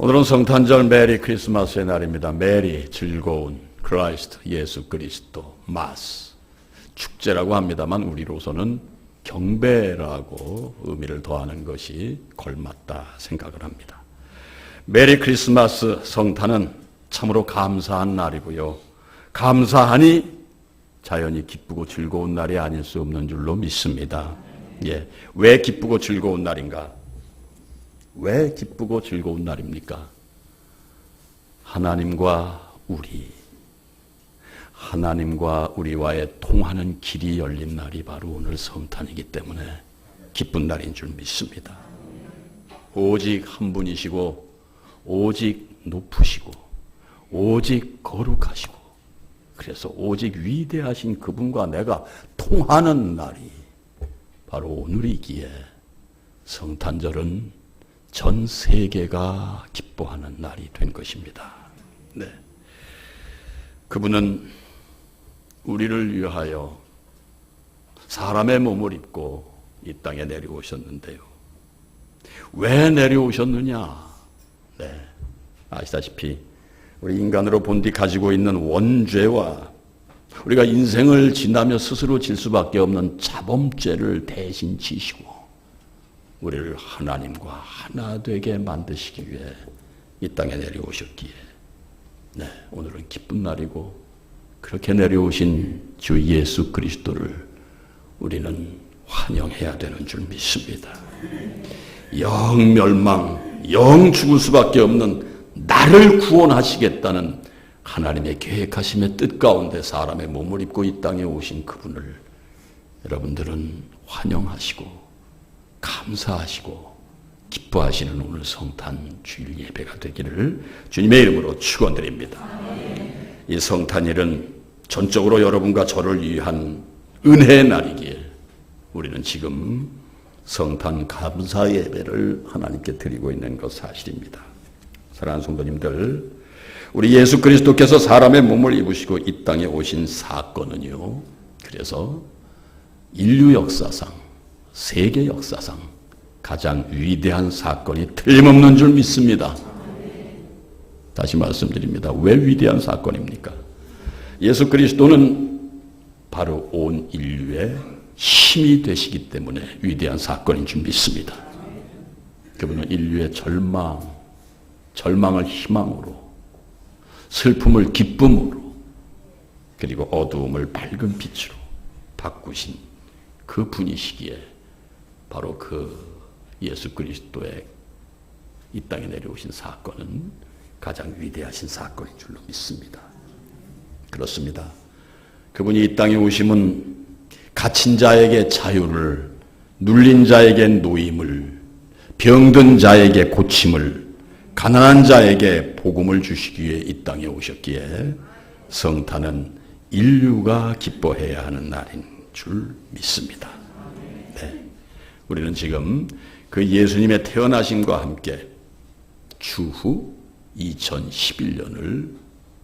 오늘은 성탄절 메리 크리스마스의 날입니다. 메리 즐거운 크라이스트 예수 그리스도 마스 축제라고 합니다만 우리로서는 경배라고 의미를 더하는 것이 걸맞다 생각을 합니다. 메리 크리스마스 성탄은 참으로 감사한 날이고요. 감사하니 자연히 기쁘고 즐거운 날이 아닐 수 없는 줄로 믿습니다. 왜 기쁘고 즐거운 날인가? 왜 기쁘고 즐거운 날입니까? 하나님과 우리와의 통하는 길이 열린 날이 바로 오늘 성탄이기 때문에 기쁜 날인 줄 믿습니다. 오직 한 분이시고 오직 높으시고 오직 거룩하시고 그래서 오직 위대하신 그분과 내가 통하는 날이 바로 오늘이기에 성탄절은 전 세계가 기뻐하는 날이 된 것입니다. 그분은 우리를 위하여 사람의 몸을 입고 이 땅에 내려오셨는데요. 왜 내려오셨느냐? 아시다시피 우리 인간으로 본디 가지고 있는 원죄와 우리가 인생을 지나며 스스로 질 수밖에 없는 자범죄를 대신 지시고 우리를 하나님과 하나 되게 만드시기 위해 이 땅에 내려오셨기에 오늘은 기쁜 날이고 그렇게 내려오신 주 예수 그리스도를 우리는 환영해야 되는 줄 믿습니다. 영 멸망, 영 죽을 수밖에 없는 나를 구원하시겠다는 하나님의 계획하심의 뜻 가운데 사람의 몸을 입고 이 땅에 오신 그분을 여러분들은 환영하시고 감사하시고 기뻐하시는 오늘 성탄 주일 예배가 되기를 주님의 이름으로 축원드립니다. 이 성탄일은 전적으로 여러분과 저를 위한 은혜의 날이기에 우리는 지금 성탄 감사 예배를 하나님께 드리고 있는 것 사실입니다. 사랑하는 성도님들, 우리 예수 그리스도께서 사람의 몸을 입으시고 이 땅에 오신 사건은요, 그래서 인류 역사상, 세계 역사상 가장 위대한 사건이 틀림없는 줄 믿습니다. 다시 말씀드립니다. 왜 위대한 사건입니까? 예수 그리스도는 바로 온 인류의 힘이 되시기 때문에 위대한 사건인 줄 믿습니다. 그분은 인류의 절망을 희망으로, 슬픔을 기쁨으로, 그리고 어두움을 밝은 빛으로 바꾸신 그 분이시기에 바로 그 예수 그리스도의 이 땅에 내려오신 사건은 가장 위대하신 사건인 줄로 믿습니다. 그렇습니다. 그분이 이 땅에 오심은 갇힌 자에게 자유를, 눌린 자에게 노임을, 병든 자에게 고침을, 가난한 자에게 복음을 주시기 위해 이 땅에 오셨기에 성탄은 인류가 기뻐해야 하는 날인 줄 믿습니다. 우리는 지금 그 예수님의 태어나심과 함께 추후 2011년을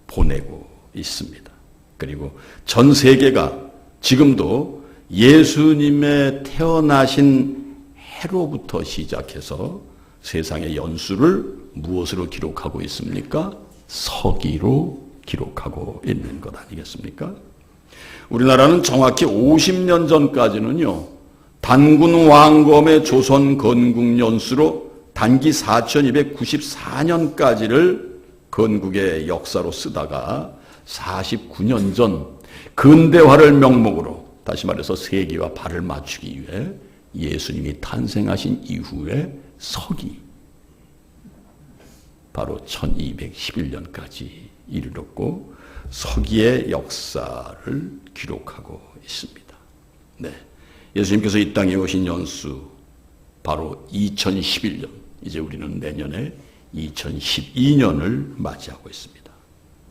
보내고 있습니다. 그리고 전 세계가 지금도 예수님의 태어나신 해로부터 시작해서 세상의 연수를 무엇으로 기록하고 있습니까? 서기로 기록하고 있는 것 아니겠습니까? 우리나라는 정확히 50년 전까지는요, 단군 왕검의 조선 건국 연수로 단기 4294년까지를 건국의 역사로 쓰다가 49년 전 근대화를 명목으로, 다시 말해서 세기와 발을 맞추기 위해 예수님이 탄생하신 이후에 서기, 바로 1211년까지 이르렀고 서기의 역사를 기록하고 있습니다. 예수님께서 이 땅에 오신 연수 바로 2011년, 이제 우리는 내년에 2012년을 맞이하고 있습니다.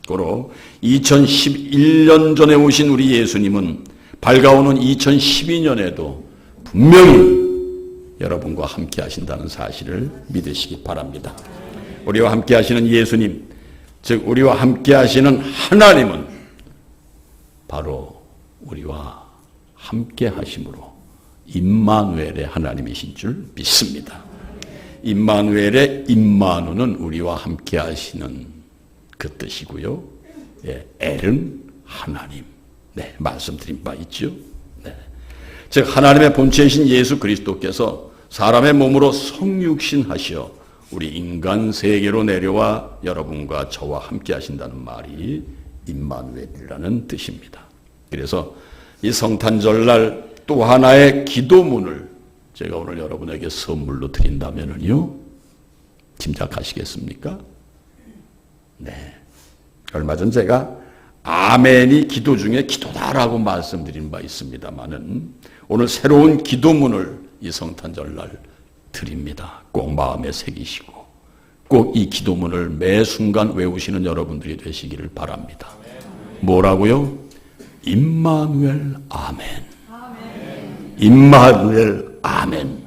고로 2011년 전에 오신 우리 예수님은 밝아오는 2012년에도 분명히 여러분과 함께 하신다는 사실을 믿으시기 바랍니다. 우리와 함께 하시는 예수님, 즉 우리와 함께 하시는 하나님은 바로 우리와 함께 하심으로 임마누엘의 하나님이신 줄 믿습니다. 임마누엘의 임마누는 우리와 함께 하시는 그 뜻이고요. 예, 엘은 하나님. 네, 말씀드린 바 있죠. 네. 즉 하나님의 본체이신 예수 그리스도께서 사람의 몸으로 성육신하시어 우리 인간 세계로 내려와 여러분과 저와 함께 하신다는 말이 임마누엘이라는 뜻입니다. 그래서 이 성탄절날 또 하나의 기도문을 제가 오늘 여러분에게 선물로 드린다면요, 짐작하시겠습니까? 네. 얼마 전 제가 아멘이 기도 중에 기도다라고 말씀드린 바 있습니다만은 오늘 새로운 기도문을 이 성탄절날 드립니다. 꼭 마음에 새기시고 꼭 이 기도문을 매 순간 외우시는 여러분들이 되시기를 바랍니다. 뭐라고요? 임마누엘 아멘. 임마누엘 아멘.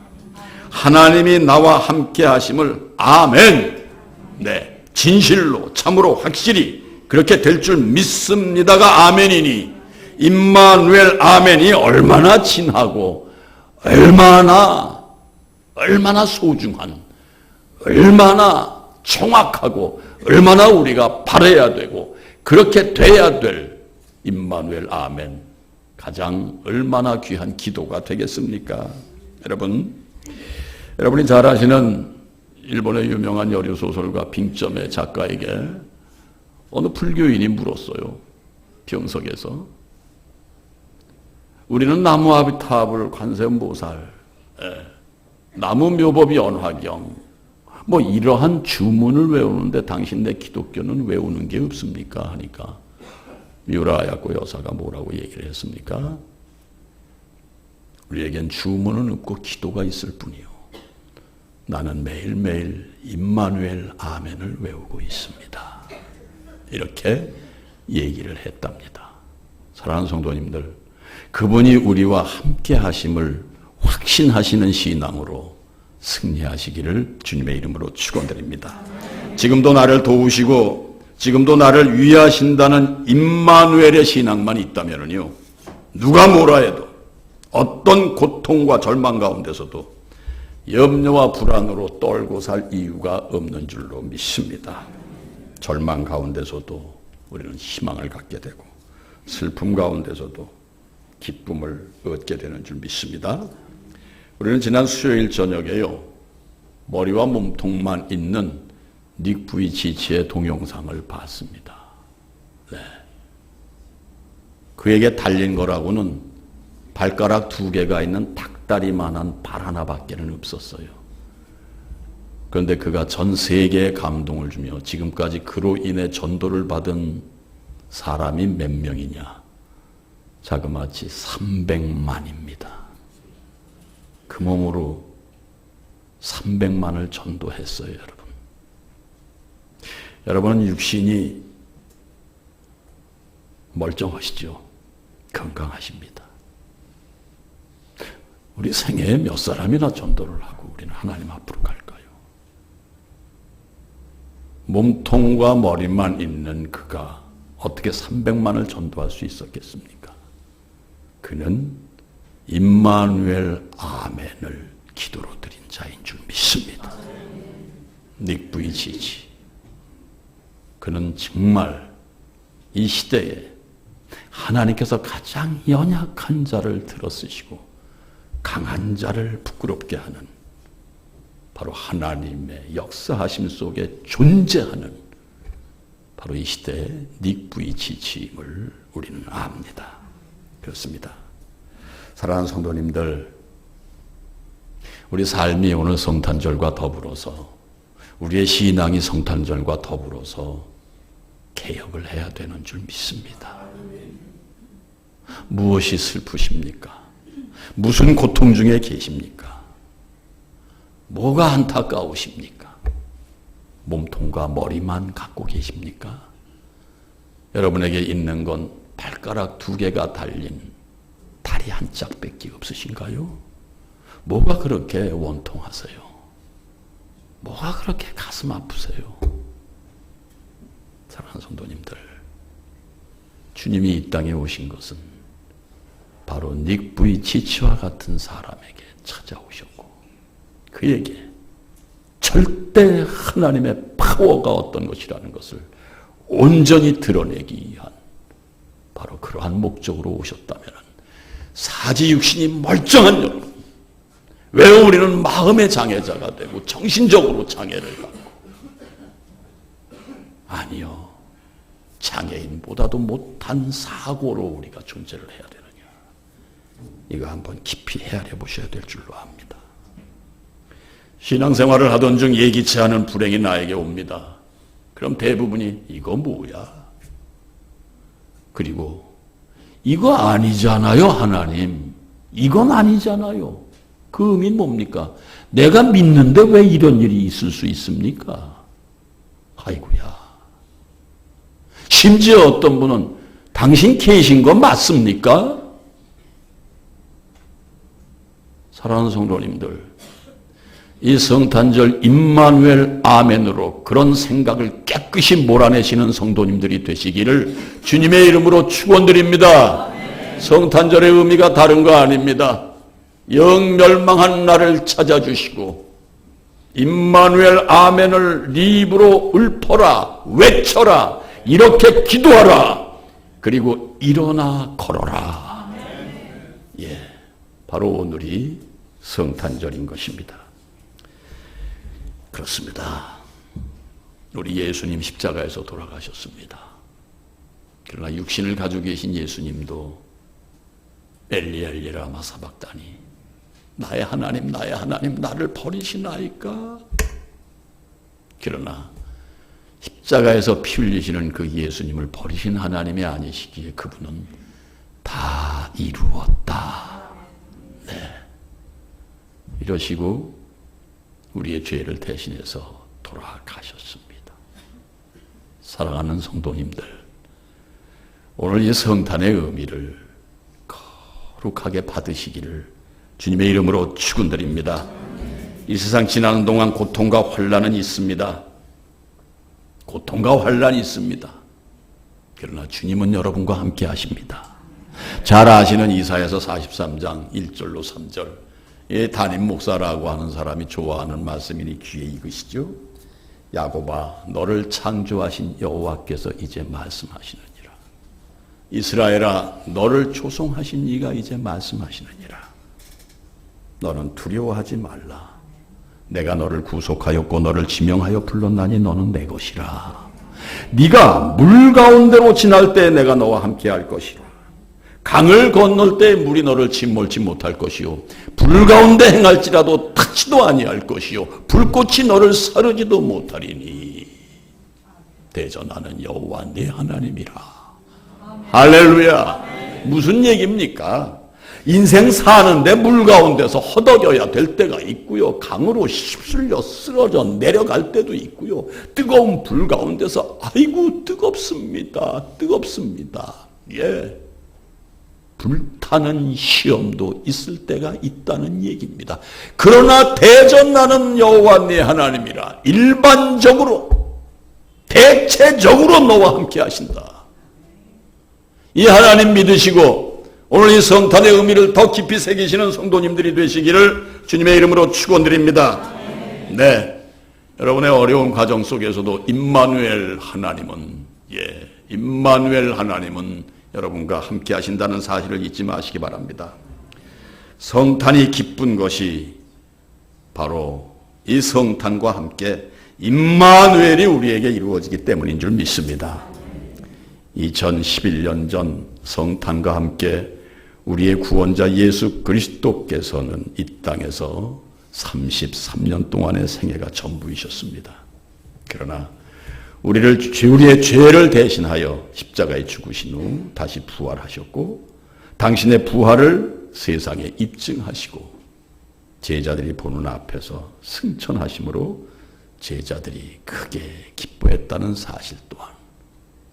하나님이 나와 함께 하심을 아멘. 네, 진실로 참으로 확실히 그렇게 될 줄 믿습니다가 아멘이니 임마누엘 아멘이 얼마나 진하고 얼마나 소중한, 얼마나 정확하고 얼마나 우리가 바라야 되고 그렇게 돼야 될 임마누엘 아멘, 가장 얼마나 귀한 기도가 되겠습니까? 여러분이 잘 아시는 일본의 유명한 여류소설가 빙점의 작가에게 어느 불교인이 물었어요. 병석에서. 우리는 나무 아비타불 관세음보살, 나무 묘법이 연화경, 뭐 이러한 주문을 외우는데 당신네 기독교는 외우는 게 없습니까? 하니까 유라야코 여사가 뭐라고 얘기를 했습니까? 우리에겐 주문은 없고 기도가 있을 뿐이요. 나는 매일매일 임마누엘 아멘을 외우고 있습니다. 이렇게 얘기를 했답니다. 사랑하는 성도님들, 그분이 우리와 함께 하심을 확신하시는 신앙으로 승리하시기를 주님의 이름으로 축원드립니다. 지금도 나를 도우시고 지금도 나를 위하신다는 임마누엘의 신앙만 있다면요, 누가 뭐라 해도 어떤 고통과 절망 가운데서도 염려와 불안으로 떨고 살 이유가 없는 줄로 믿습니다. 절망 가운데서도 우리는 희망을 갖게 되고 슬픔 가운데서도 기쁨을 얻게 되는 줄 믿습니다. 우리는 지난 수요일 저녁에요, 머리와 몸통만 있는 닉 부이치치의 동영상을 봤습니다. 네. 그에게 달린 거라고는 발가락 2개가 있는 닭다리만한 발 하나밖에는 없었어요. 그런데 그가 전 세계에 감동을 주며 지금까지 그로 인해 전도를 받은 사람이 몇 명이냐? 자그마치 300만입니다. 그 몸으로 300만을 전도했어요, 여러분. 여러분은 육신이 멀쩡하시죠? 건강하십니다. 우리 생애에 몇 사람이나 전도를 하고 우리는 하나님 앞으로 갈까요? 몸통과 머리만 있는 그가 어떻게 300만을 전도할 수 있었겠습니까? 그는 임마누엘 아멘을 기도로 드린 자인 줄 믿습니다. 닉 부이치치. 그는 정말 이 시대에 하나님께서 가장 연약한 자를 들어쓰시고 강한 자를 부끄럽게 하는 바로 하나님의 역사하심 속에 존재하는 바로 이 시대의 닉 부이치치임을 우리는 압니다. 그렇습니다. 사랑하는 성도님들, 우리 삶이 오늘 성탄절과 더불어서 우리의 신앙이 성탄절과 더불어서 개혁을 해야 되는 줄 믿습니다. 무엇이 슬프십니까? 무슨 고통 중에 계십니까? 뭐가 안타까우십니까? 몸통과 머리만 갖고 계십니까? 여러분에게 있는 건 발가락 2개가 달린 다리 한 짝밖에 없으신가요? 뭐가 그렇게 원통하세요? 뭐가 그렇게 가슴 아프세요? 사랑하는 성도님들, 주님이 이 땅에 오신 것은 바로 닉 부이치치와 같은 사람에게 찾아오셨고 그에게 절대 하나님의 파워가 어떤 것이라는 것을 온전히 드러내기 위한 바로 그러한 목적으로 오셨다면 사지육신이 멀쩡한 여러분, 왜 우리는 마음의 장애자가 되고 정신적으로 장애를 갖고, 아니요, 장애인보다도 못한 사고로 우리가 존재를 해야 되느냐, 이거 한번 깊이 헤아려 보셔야 될 줄로 압니다. 신앙생활을 하던 중 예기치 않은 불행이 나에게 옵니다. 그럼 대부분이 이거 뭐야? 그리고 이거 아니잖아요, 하나님. 이건 아니잖아요. 그 의미는 뭡니까? 내가 믿는데 왜 이런 일이 있을 수 있습니까? 아이고야. 심지어 어떤 분은 당신 계신 거 맞습니까? 사랑하는 성도님들, 이 성탄절 임마누엘 아멘으로 그런 생각을 깨끗이 몰아내시는 성도님들이 되시기를 주님의 이름으로 축원드립니다. 성탄절의 의미가 다른 거 아닙니다. 영멸망한 나를 찾아주시고 임마누엘 아멘을 네 입으로 읊어라, 외쳐라, 이렇게 기도하라, 그리고 일어나 걸어라. 예, 바로 오늘이 성탄절인 것입니다. 그렇습니다. 우리 예수님 십자가에서 돌아가셨습니다. 그러나 육신을 가지고 계신 예수님도 엘리 엘리 라마 사박다니, 나의 하나님 나의 하나님 나를 버리시나이까. 그러나 십자가에서 피 흘리시는 그 예수님을 버리신 하나님이 아니시기에 그분은 다 이루었다, 네, 이러시고 우리의 죄를 대신해서 돌아가셨습니다. 사랑하는 성도님들, 오늘 이 성탄의 의미를 거룩하게 받으시기를 주님의 이름으로 축원드립니다. 이 세상 지나는 동안 고통과 환난은 있습니다. 고통과 환난이 있습니다. 그러나 주님은 여러분과 함께 하십니다. 잘 아시는 이사야서 43장 1절로 3절, 이 담임 목사라고 하는 사람이 좋아하는 말씀이니 귀에 익으시죠? 야곱아, 너를 창조하신 여호와께서 이제 말씀하시느니라. 이스라엘아, 너를 조성하신 이가 이제 말씀하시느니라. 너는 두려워하지 말라. 내가 너를 구속하였고 너를 지명하여 불렀나니 너는 내 것이라. 네가 물 가운데로 지날 때 내가 너와 함께 할 것이라. 강을 건널 때 물이 너를 짓몰지 못할 것이요, 불 가운데 행할지라도 타지도 아니할 것이요, 불꽃이 너를 사르지도 못하리니 대저 나는 여호와 네 하나님이라. 할렐루야. 무슨 얘기입니까? 인생 사는데 물 가운데서 허덕여야 될 때가 있고요, 강으로 휩쓸려 쓰러져 내려갈 때도 있고요, 뜨거운 불 가운데서 아이고 뜨겁습니다, 뜨겁습니다, 예, 불타는 시험도 있을 때가 있다는 얘기입니다. 그러나 대전 나는 여호와 네 하나님이라, 일반적으로 대체적으로 너와 함께 하신다. 이 하나님 믿으시고 오늘 이 성탄의 의미를 더 깊이 새기시는 성도님들이 되시기를 주님의 이름으로 축원드립니다. 네, 여러분의 어려운 과정 속에서도 임마누엘 하나님은, 예, 임마누엘 하나님은 여러분과 함께 하신다는 사실을 잊지 마시기 바랍니다. 성탄이 기쁜 것이 바로 이 성탄과 함께 임마누엘이 우리에게 이루어지기 때문인 줄 믿습니다. 2011년 전 성탄과 함께 우리의 구원자 예수 그리스도께서는 이 땅에서 33년 동안의 생애가 전부이셨습니다. 그러나 우리의 죄를 대신하여 십자가에 죽으신 후 다시 부활하셨고, 당신의 부활을 세상에 입증하시고 제자들이 보는 앞에서 승천하심으로 제자들이 크게 기뻐했다는 사실 또한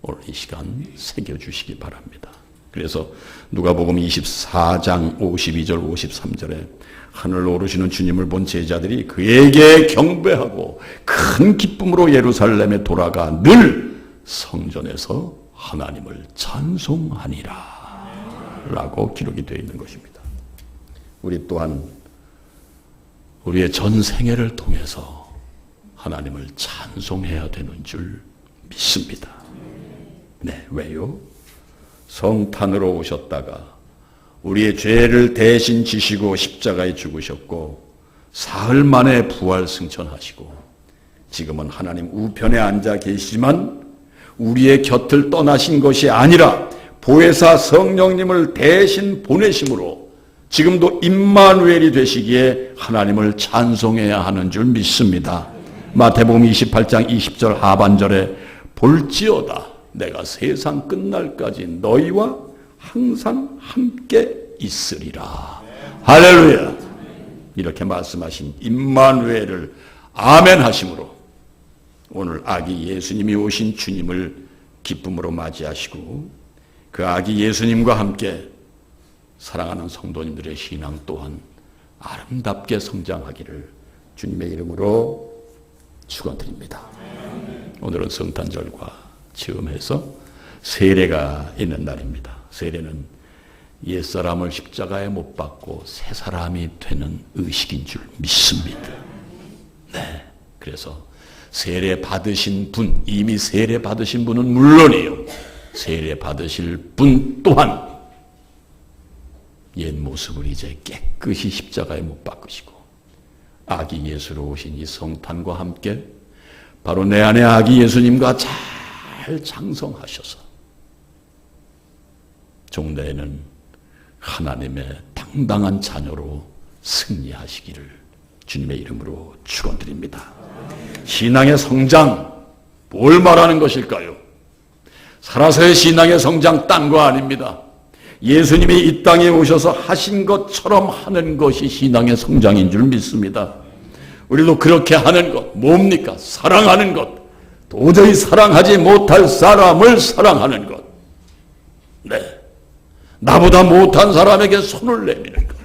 오늘 이 시간 새겨주시기 바랍니다. 그래서 누가복음 24장 52절 53절에 하늘 오르시는 주님을 본 제자들이 그에게 경배하고 큰 기쁨으로 예루살렘에 돌아가 늘 성전에서 하나님을 찬송하니라 라고 기록이 되어 있는 것입니다. 우리 또한 우리의 전 생애를 통해서 하나님을 찬송해야 되는 줄 믿습니다. 네, 왜요? 성탄으로 오셨다가 우리의 죄를 대신 지시고 십자가에 죽으셨고 사흘 만에 부활 승천하시고 지금은 하나님 우편에 앉아 계시지만 우리의 곁을 떠나신 것이 아니라 보혜사 성령님을 대신 보내심으로 지금도 임마누엘이 되시기에 하나님을 찬송해야 하는 줄 믿습니다. 마태복음 28장 20절 하반절에 볼지어다 내가 세상 끝날까지 너희와 항상 함께 있으리라. 할렐루야. 이렇게 말씀하신 임마누엘을 아멘 하심으로 오늘 아기 예수님이 오신 주님을 기쁨으로 맞이하시고 그 아기 예수님과 함께 사랑하는 성도님들의 신앙 또한 아름답게 성장하기를 주님의 이름으로 축원드립니다. 오늘은 성탄절과 즈음해서 세례가 있는 날입니다. 세례는 옛사람을 십자가에 못 박고 새 사람이 되는 의식인 줄 믿습니다. 네, 그래서 세례 받으신 분, 이미 세례 받으신 분은 물론이요, 세례 받으실 분 또한 옛 모습을 이제 깨끗이 십자가에 못 박으시고 아기 예수로 오신 이 성탄과 함께 바로 내 안에 아기 예수님과 잘 장성하셔서 종래에는 하나님의 당당한 자녀로 승리하시기를 주님의 이름으로 축원드립니다. 신앙의 성장, 뭘 말하는 것일까요? 살아서의 신앙의 성장 딴 거 아닙니다. 예수님이 이 땅에 오셔서 하신 것처럼 하는 것이 신앙의 성장인 줄 믿습니다. 우리도 그렇게 하는 것, 뭡니까? 사랑하는 것. 도저히 사랑하지 못할 사람을 사랑하는 것. 네. 나보다 못한 사람에게 손을 내미는 것.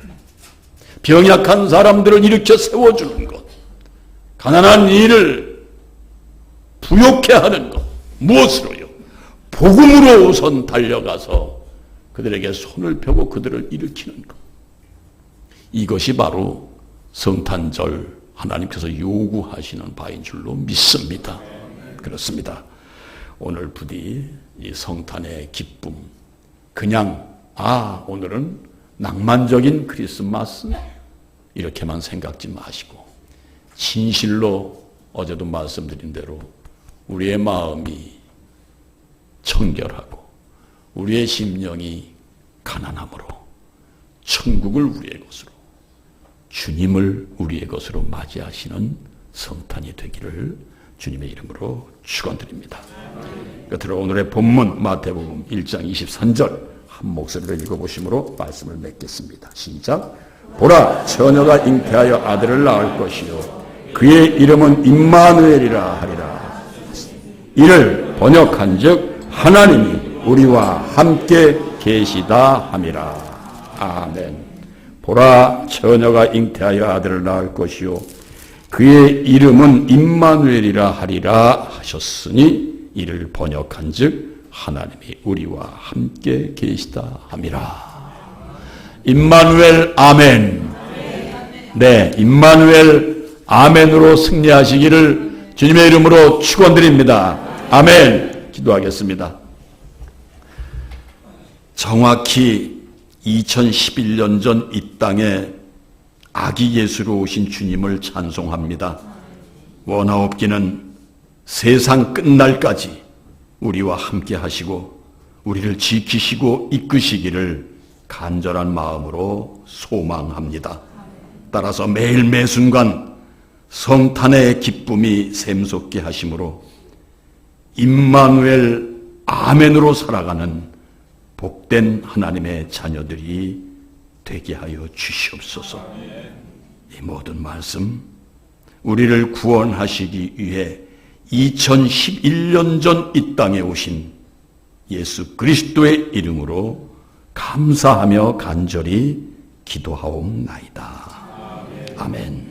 병약한 사람들을 일으켜 세워주는 것. 가난한 이를 부욕해 하는 것. 무엇으로요? 복음으로 우선 달려가서 그들에게 손을 펴고 그들을 일으키는 것. 이것이 바로 성탄절 하나님께서 요구하시는 바인 줄로 믿습니다. 그렇습니다. 오늘 부디 이 성탄의 기쁨, 그냥 오늘은 낭만적인 크리스마스 이렇게만 생각지 마시고 진실로 어제도 말씀드린 대로 우리의 마음이 청결하고 우리의 심령이 가난함으로 천국을 우리의 것으로 주님을 우리의 것으로 맞이하시는 성탄이 되기를 주님의 이름으로 축원드립니다. 끝으로 오늘의 본문 마태복음 1장 23절 한 목소리로 읽어보심으로 말씀을 맺겠습니다. 시작. 보라, 처녀가 잉태하여 아들을 낳을 것이요 그의 이름은 임마누엘이라 하리라. 이를 번역한즉 하나님이 우리와 함께 계시다 함이라. 아멘. 보라, 처녀가 잉태하여 아들을 낳을 것이요 그의 이름은 임마누엘이라 하리라 하셨으니 이를 번역한즉 하나님이 우리와 함께 계시다 함이라. 임마누엘 아멘. 네, 임마누엘 아멘으로 승리하시기를 주님의 이름으로 축원드립니다. 아멘. 기도하겠습니다. 정확히 2011년 전 이 땅에 아기 예수로 오신 주님을 찬송합니다. 원하옵기는 세상 끝날까지 우리와 함께 하시고 우리를 지키시고 이끄시기를 간절한 마음으로 소망합니다. 따라서 매일 매순간 성탄의 기쁨이 샘솟게 하심으로 임마누엘 아멘으로 살아가는 복된 하나님의 자녀들이 되게 하여 주시옵소서. 이 모든 말씀 우리를 구원하시기 위해 2011년 전 이 땅에 오신 예수 그리스도의 이름으로 감사하며 간절히 기도하옵나이다. 아멘.